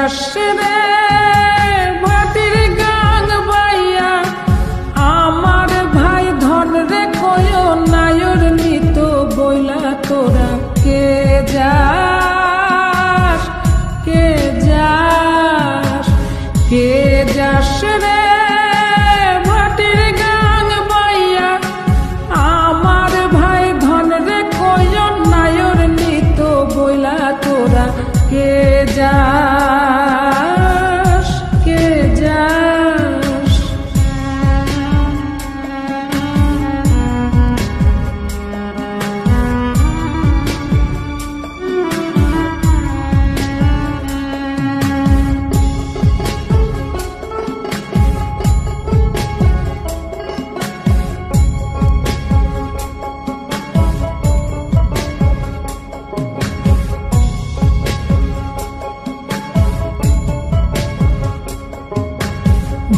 যাস রে ভাটির গাং বাইয়া আমার ভাই ধন রে কয় নায়র নিত বইলা তোরা কে যাস কে যাস কে যাস রে ভাটির গাং বাইয়া আমার ভাই ধন রে কয় নায়র নিত বইলা তোরা কে যাস কে যাস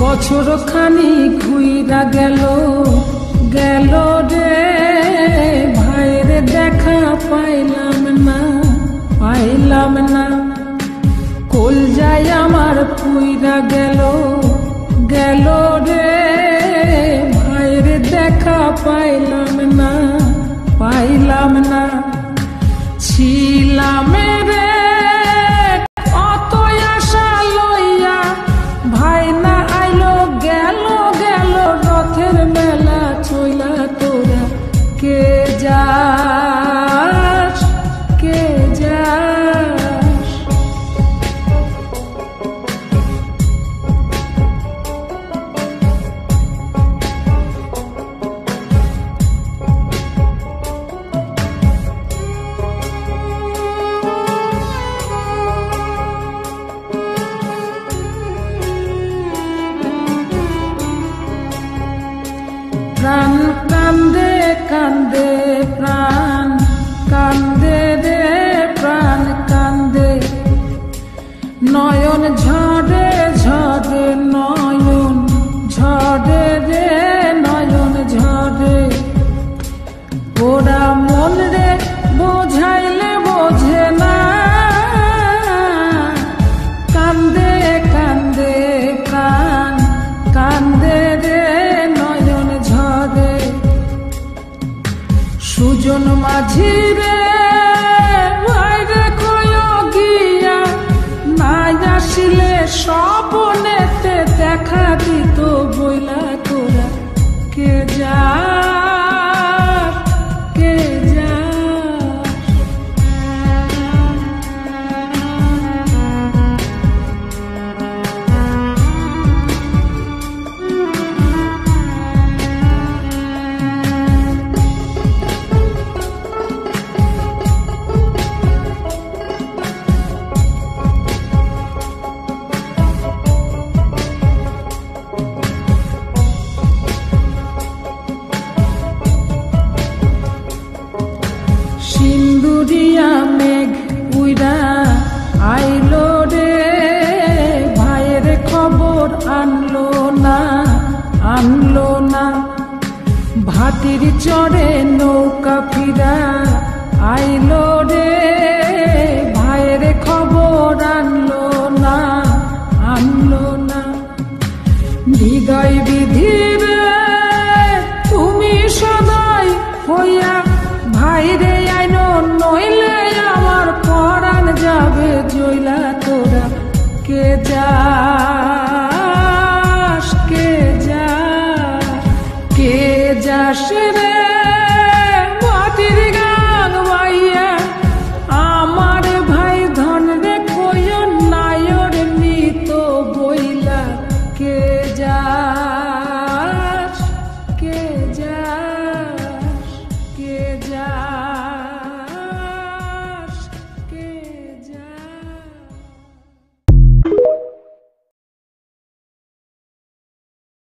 বছর খানি ঘুইরা গেল গেল রে ভাইরে দেখা পাইলাম না কল যায় আমার পুইরা গেল গেল রে ভাইরে দেখা পাইলাম না ছিলাম রে অত আশা লইয়া ভাই না আইলো গেল গেল রথের মেলা চইলা তোরা কে যাস কে যাস প্রাণ কান্দে কান্দে প্রাণ কান্দে রে প্রাণ কান্দে নয়ন ঝরে ঝরে নয়ন ঝরে রে নয়ন ঝরে ওরা মন রে বোঝাইলে বোঝে না কান্দে কান্দে প্রাণ কান্দে রে সুজন মাঝি রে ভাইরে কয় গিয়া নাই আসিলে স্বপনেতে দেখা দিত বইলা তোরা কে যাস কে যাস সিন্দুরিয়া মেঘ উইরা আইলো রে ভাইয়ের খবর আনলো না ভাটির চড়ে নৌকা ফিরা আইলো রে ভাইয়ের খবর আনলো না হৃদয় বিধির তুমি সদাই হইয়া ভাইরে আইনো নইলে আমার পরাণ যাবে জইলা তোরা কে যাস কে যাস কে যাস রে